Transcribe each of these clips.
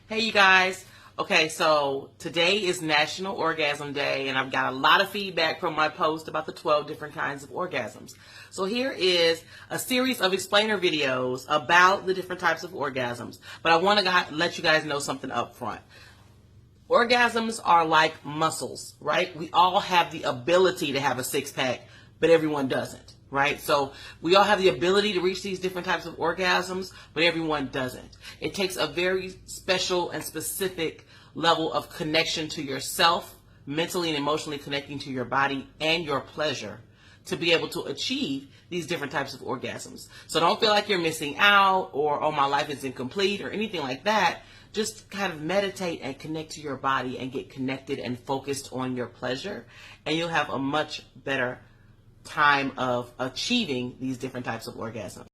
Hey, you guys. Okay, so today is National Orgasm Day, and I've got a lot of feedback from my post about the 12 different kinds of orgasms. So here is a series of explainer videos about the different types of orgasms, but I want to let you guys know something up front. Orgasms are like muscles, right? We all have the ability to have a six-pack, but everyone doesn't, right? So we all have the ability to reach these different types of orgasms, but everyone doesn't. It takes a very special and specific level of connection to yourself, mentally and emotionally connecting to your body and your pleasure to be able to achieve these different types of orgasms. So don't feel like you're missing out or, oh, my life is incomplete or anything like that. Just kind of meditate and connect to your body and get connected and focused on your pleasure, and you'll have a much better time of achieving these different types of orgasms.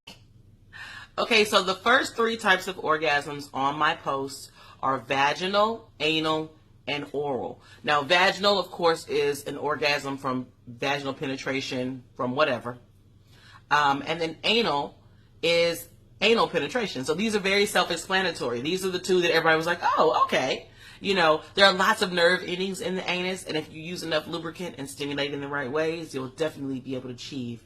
Okay, so the first three types of orgasms on my post are vaginal, anal, and oral. Now, vaginal, of course, is an orgasm from vaginal penetration from whatever. And then anal is anal penetration. So these are very self-explanatory. These are the two that everybody was like, oh, okay. You know, there are lots of nerve endings in the anus, and if you use enough lubricant and stimulate in the right ways, you'll definitely be able to achieve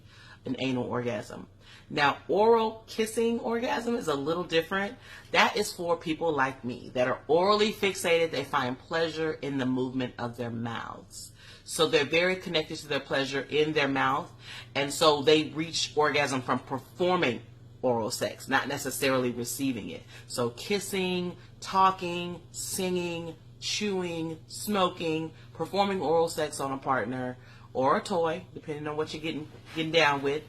an anal orgasm. Now, oral kissing orgasm is a little different. That is for people like me that are orally fixated. They find pleasure in the movement of their mouths. So they're very connected to their pleasure in their mouth, and so they reach orgasm from performing oral sex, not necessarily receiving it. So kissing, talking, singing, chewing, smoking, performing oral sex on a partner or a toy, depending on what you're getting down with,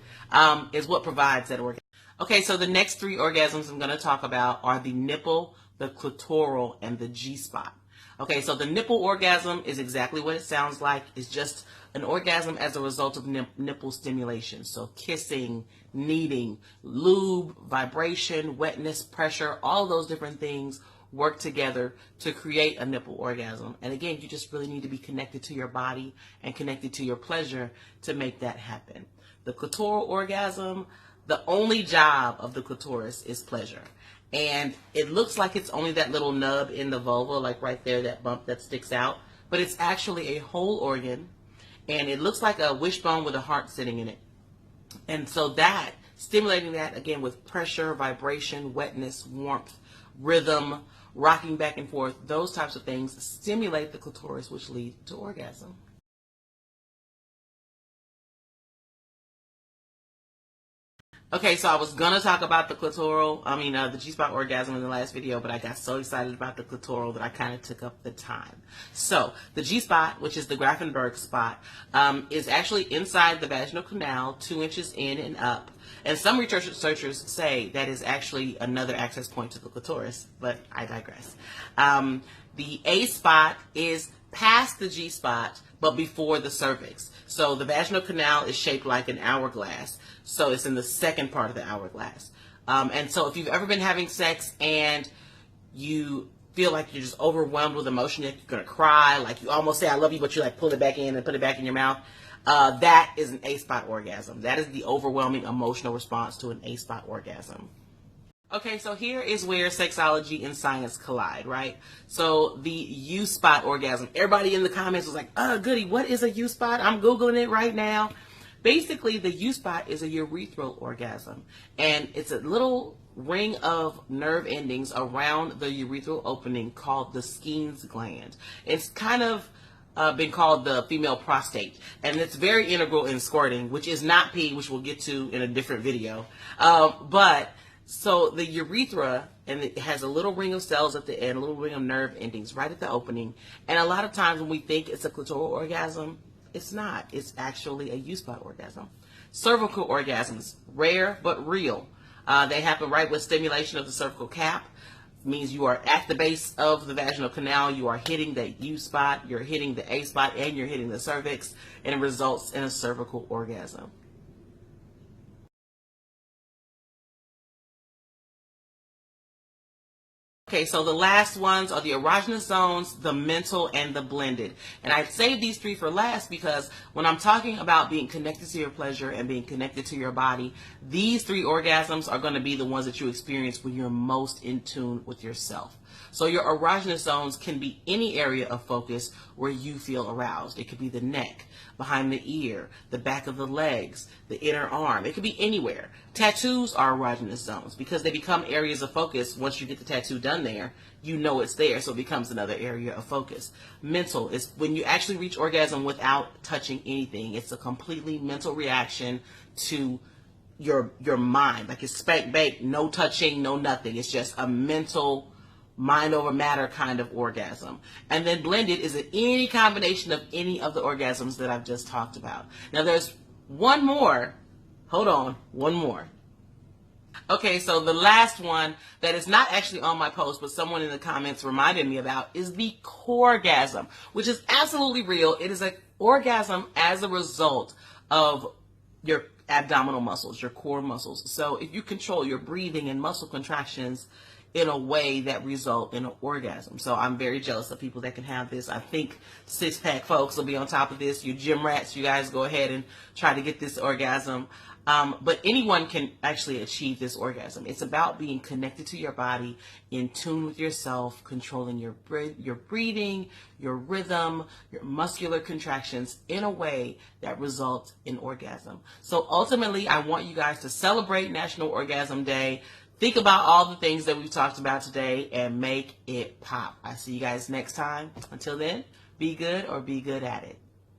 is what provides that orgasm. Okay, so the next three orgasms I'm going to talk about are the nipple, the clitoral, and the G-spot. Okay, so the nipple orgasm is exactly what it sounds like. It's just an orgasm as a result of nipple stimulation. So kissing, kneading, lube, vibration, wetness, pressure, all those different things work together to create a nipple orgasm. And again, you just really need to be connected to your body and connected to your pleasure to make that happen. The clitoral orgasm, the only job of the clitoris is pleasure. And it looks like it's only that little nub in the vulva, like right there, that bump that sticks out. But it's actually a whole organ, and it looks like a wishbone with a heart sitting in it. And so that, stimulating that, again, with pressure, vibration, wetness, warmth, rhythm, rocking back and forth, those types of things stimulate the clitoris, which lead to orgasm. Okay, so I was going to talk about the the G-spot orgasm in the last video, but I got so excited about the clitoral that I kind of took up the time. So the G-spot, which is the Grafenberg spot, is actually inside the vaginal canal, 2 inches in and up. And some researchers say that is actually another access point to the clitoris, but I digress. The A spot is past the G-spot, but before the cervix. So the vaginal canal is shaped like an hourglass. So it's in the second part of the hourglass. And so if you've ever been having sex and you feel like you're just overwhelmed with emotion, that you're going to cry, like you almost say I love you, but you like pull it back in and put it back in your mouth, that is an A-spot orgasm. That is the overwhelming emotional response to an A-spot orgasm. Okay, so here is where sexology and science collide, right? So the U-spot orgasm. Everybody in the comments was like, oh, goody, what is a U-spot? I'm Googling it right now. Basically, the U-spot is a urethral orgasm, and it's a little ring of nerve endings around the urethral opening called the Skene's gland. It's kind of been called the female prostate, and it's very integral in squirting, which is not pee, which we'll get to in a different video. So the urethra, and it has a little ring of cells at the end, a little ring of nerve endings right at the opening. And a lot of times when we think it's a clitoral orgasm, it's not. It's actually a U-spot orgasm. Cervical orgasms, rare but real. They happen right with stimulation of the cervical cap. Means you are at the base of the vaginal canal, you are hitting the U-spot, you're hitting the A-spot, and you're hitting the cervix, and it results in a cervical orgasm. Okay, so the last ones are the erogenous zones, the mental, and the blended. And I saved these three for last because when I'm talking about being connected to your pleasure and being connected to your body, these three orgasms are going to be the ones that you experience when you're most in tune with yourself. So your erogenous zones can be any area of focus where you feel aroused. It could be the neck, behind the ear, the back of the legs, the inner arm. It could be anywhere. Tattoos are erogenous zones because they become areas of focus. Once you get the tattoo done there, you know it's there, so it becomes another area of focus. Mental is when you actually reach orgasm without touching anything. It's a completely mental reaction to your mind. Like it's spank bake, no touching, no nothing. It's just a mental mind over matter kind of orgasm. And then blended is any combination of any of the orgasms that I've just talked about. Now there's one more. Hold on, one more. Okay, so the last one that is not actually on my post, but someone in the comments reminded me about is the Coregasm, which is absolutely real. It is an orgasm as a result of your abdominal muscles, your core muscles. So if you control your breathing and muscle contractions in a way that result in an orgasm. So I'm very jealous of people that can have this. I think six-pack folks will be on top of this. You gym rats, you guys go ahead and try to get this orgasm. But anyone can actually achieve this orgasm. It's about being connected to your body, in tune with yourself, controlling your breathing, your rhythm, your muscular contractions in a way that results in orgasm. So ultimately, I want you guys to celebrate National Orgasm Day. Think about all the things that we've talked about today and make it pop. I see you guys next time. Until then, be good or be good at it.